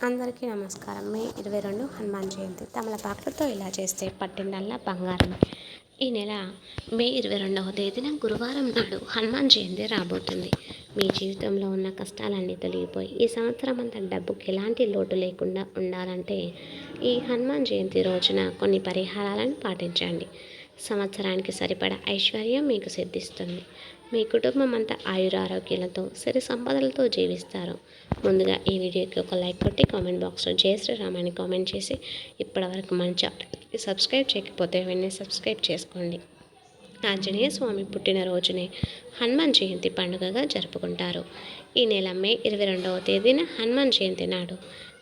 అందరికీ నమస్కారం. మే 22 హనుమాన్ జయంతి. తమలపాకులతో ఇలా చేస్తే పట్టిందల్లా బంగారం. ఈ నెల మే 22వ తేదీన గురువారం నాడు హనుమాన్ జయంతి రాబోతుంది. మీ జీవితంలో ఉన్న కష్టాలన్నీ తొలగిపోయి ఈ సంవత్సరం అంతా డబ్బుకి ఎలాంటి లోటు లేకుండా ఉండాలంటే ఈ హనుమాన్ జయంతి రోజున కొన్ని పరిహారాలను పాటించండి. సంవత్సరానికి సరిపడా ఐశ్వర్యం మీకు సిద్ధిస్తుంది. మీ కుటుంబం అంతా ఆయురారోగ్యాలతో సిరి సంపదలతో జీవిస్తారు. ముందుగా ఈ వీడియోకి ఒక లైక్ కొట్టి కామెంట్ బాక్స్లో జై శ్రీరామ్ అని కామెంట్ చేసి ఇప్పటివరకు మన ఛానల్కి సబ్స్క్రైబ్ చేయకపోతే వెంటనే సబ్స్క్రైబ్ చేసుకోండి. ఆంజనేయ స్వామి పుట్టినరోజునే హనుమాన్ జయంతి పండుగగా జరుపుకుంటారు. ఈ నెల మే 22వ తేదీన హనుమాన్ జయంతి నాడు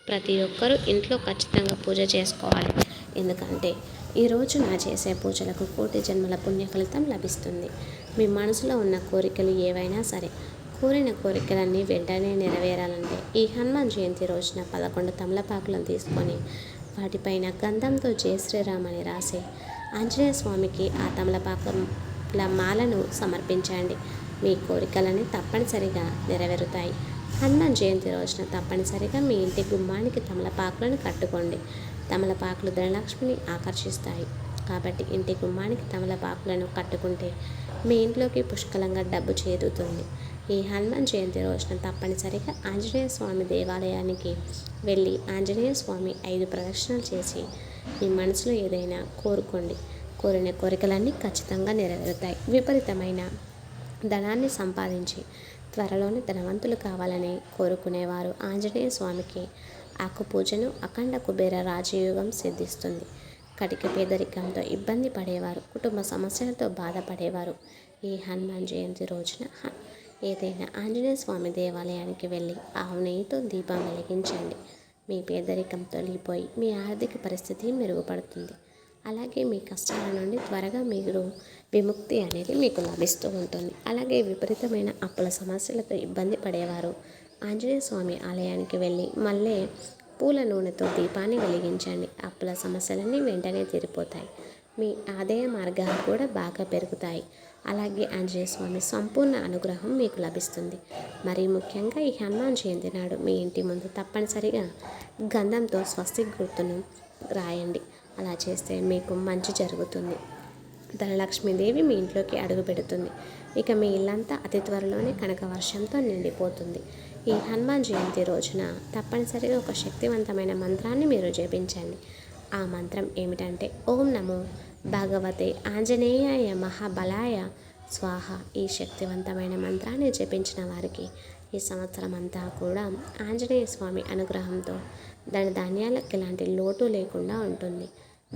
ప్రతి ఒక్కరూ ఇంట్లో ఖచ్చితంగా పూజ చేసుకోవాలి. ఎందుకంటే ఈ రోజున చేసే పూజలకు కోటి జన్మల పుణ్య ఫలితం లభిస్తుంది. మీ మనసులో ఉన్న కోరికలు ఏవైనా సరే కోరిన కోరికలన్నీ వెంటనే నెరవేరాలంటే ఈ హనుమాన్ జయంతి రోజున 11 తమలపాకులను తీసుకొని వాటిపైన గంధంతో జై శ్రీరామ్ అని రాసి ఆంజనేయ స్వామికి ఆ తమలపాకుల మాలను సమర్పించండి. మీ కోరికలని తప్పనిసరిగా నెరవేరుతాయి. హనుమాన్ జయంతి రోజున తప్పనిసరిగా మీ ఇంటి గుమ్మానికి తమలపాకులను కట్టుకోండి. తమలపాకులు ధనలక్ష్మిని ఆకర్షిస్తాయి. కాబట్టి ఇంటి గుమ్మానికి తమలపాకులను కట్టుకుంటే మీ ఇంట్లోకి పుష్కలంగా డబ్బు చేరుతుంది. ఈ హనుమాన్ జయంతి రోజున తప్పనిసరిగా ఆంజనేయ స్వామి దేవాలయానికి వెళ్ళి ఆంజనేయ స్వామి 5 ప్రదక్షిణలు చేసి మీ మనసులో ఏదైనా కోరుకోండి. కోరిన కోరికలన్నీ ఖచ్చితంగా నెరవేరుతాయి. విపరీతమైన ధనాన్ని సంపాదించి త్వరలోనే ధనవంతులు కావాలని కోరుకునేవారు ఆంజనేయ స్వామికి ఆకు పూజను అఖండ కుబేర రాజయోగం సిద్ధిస్తుంది. కటిక పేదరికంతో ఇబ్బంది పడేవారు, కుటుంబ సమస్యలతో బాధపడేవారు ఈ హనుమాన్ జయంతి రోజున ఏదైనా ఆంజనేయ స్వామి దేవాలయానికి వెళ్ళి ఆవు నెయ్యితో దీపం వెలిగించండి. మీ పేదరికం తొలగిపోయి మీ ఆర్థిక పరిస్థితి మెరుగుపడుతుంది. అలాగే మీ కష్టాల నుండి త్వరగా మీరు విముక్తి అనేది మీకు లభిస్తూ ఉంటుంది. అలాగే విపరీతమైన అప్పుల సమస్యలతో ఇబ్బంది పడేవారు ఆంజనేయ స్వామి ఆలయానికి వెళ్ళి మళ్ళీ పూల నూనెతో దీపాన్ని వెలిగించండి. అప్పుల సమస్యలన్నీ వెంటనే తీరిపోతాయి. మీ ఆదాయ మార్గాలు కూడా బాగా పెరుగుతాయి. అలాగే ఆంజనేయ స్వామి సంపూర్ణ అనుగ్రహం మీకు లభిస్తుంది. మరీ ముఖ్యంగా ఈ హనుమాన్ జయంతి నాడు మీ ఇంటి ముందు తప్పనిసరిగా గంధంతో స్వస్తిక్ గుర్తును రాయండి. అలా చేస్తే మీకు మంచి జరుగుతుంది. ధనలక్ష్మీదేవి మీ ఇంట్లోకి అడుగు పెడుతుంది. ఇక మీ ఇల్లంతా అతి త్వరలోనే కనక వర్షంతో నిండిపోతుంది. ఈ హనుమాన్ జయంతి రోజున తప్పనిసరిగా ఒక శక్తివంతమైన మంత్రాన్ని మీరు జపించండి. ఆ మంత్రం ఏమిటంటే ఓం నమో భగవతే ఆంజనేయాయ మహాబలాయ స్వాహ. ఈ శక్తివంతమైన మంత్రాన్ని జపించిన వారికి ఈ సంవత్సరం అంతా కూడా ఆంజనేయ స్వామి అనుగ్రహంతో ధనధాన్యాలకు ఎలాంటి లోటు లేకుండా ఉంటుంది.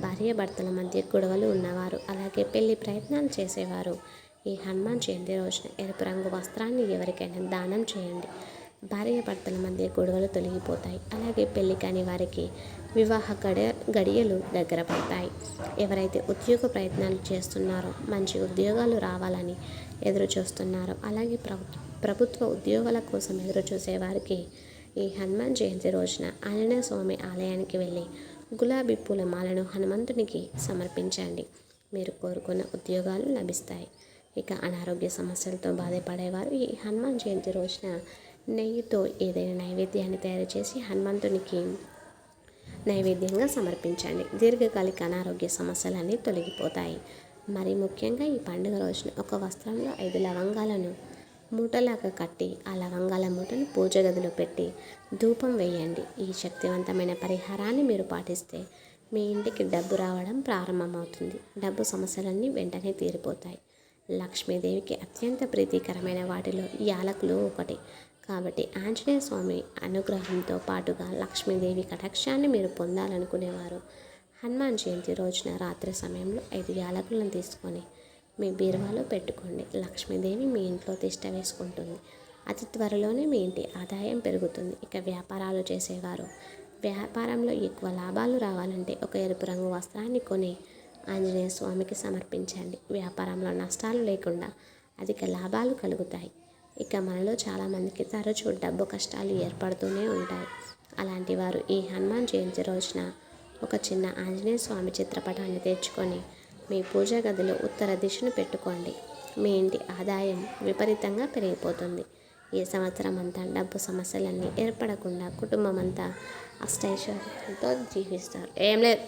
భార్యాభర్తల మధ్య గొడవలు ఉన్నవారు, అలాగే పెళ్లి ప్రయత్నాలు చేసేవారు ఈ హనుమాన్ జయంతి రోజున ఎరుపు రంగు వస్త్రాన్ని ఎవరికైనా దానం చేయండి. భార్యాభర్తల మధ్య గొడవలు తొలగిపోతాయి. అలాగే పెళ్లి కాని వారికి వివాహ గడియలు దగ్గర పడతాయి. ఎవరైతే ఉద్యోగ ప్రయత్నాలు చేస్తున్నారో, మంచి ఉద్యోగాలు రావాలని ఎదురు చూస్తున్నారో, అలాగే ప్రభుత్వ ఉద్యోగాల కోసం ఎదురు చూసేవారికి ఈ హనుమాన్ జయంతి రోజున ఆంజనేయ స్వామి ఆలయానికి వెళ్ళి గులాబీ పూల మాలను హనుమంతునికి సమర్పించండి. మీరు కోరుకున్న ఉద్యోగాలు లభిస్తాయి. ఇక అనారోగ్య సమస్యలతో బాధపడేవారు ఈ హనుమాన్ జయంతి రోజున నెయ్యితో ఏదైనా నైవేద్యాన్ని తయారు చేసి హనుమంతునికి నైవేద్యంగా సమర్పించండి. దీర్ఘకాలిక అనారోగ్య సమస్యలన్నీ తొలగిపోతాయి. మరి ముఖ్యంగా ఈ పండుగ రోజున ఒక వస్త్రంలో 5 లవంగాలను మూటలాగా కట్టి ఆ లవంగాల మూటను పూజ గదిలో పెట్టి ధూపం వేయండి. ఈ శక్తివంతమైన పరిహారాన్ని మీరు పాటిస్తే మీ ఇంటికి డబ్బు రావడం ప్రారంభమవుతుంది. డబ్బు సమస్యలన్నీ వెంటనే తీరిపోతాయి. లక్ష్మీదేవికి అత్యంత ప్రీతికరమైన వాటిలో యాలకులు ఒకటి. కాబట్టి ఆంజనేయ స్వామి అనుగ్రహంతో పాటుగా లక్ష్మీదేవి కటాక్షాన్ని మీరు పొందాలనుకునేవారు హనుమాన్ జయంతి రోజున రాత్రి సమయంలో 5 యాలకులను తీసుకొని మీ బీరువాలో పెట్టుకోండి. లక్ష్మీదేవి మీ ఇంట్లో తిష్ట వేసుకుంటుంది. అతి త్వరలోనే మీ ఇంటి ఆదాయం పెరుగుతుంది. ఇక వ్యాపారాలు చేసేవారు వ్యాపారంలో ఎక్కువ లాభాలు రావాలంటే ఒక ఎరుపు రంగు వస్త్రాన్ని కొని ఆంజనేయ స్వామికి సమర్పించండి. వ్యాపారంలో నష్టాలు లేకుండా అధిక లాభాలు కలుగుతాయి. ఇక మనలో చాలామందికి తరచూ డబ్బు కష్టాలు ఏర్పడుతూనే ఉంటాయి. అలాంటి వారు ఈ హనుమాన్ జయంతి రోజున ఒక చిన్న ఆంజనేయ స్వామి చిత్రపటాన్ని తెచ్చుకొని మీ పూజా గదిలో ఉత్తర దిశను పెట్టుకోండి. మీ ఇంటి ఆదాయం విపరీతంగా పెరిగిపోతుంది. ఈ సంవత్సరం అంతా డబ్బు సమస్యలన్నీ ఏర్పడకుండా కుటుంబం అంతా అష్టైశ్వర్యాలతో జీవిస్తారు. ఏం లేదు.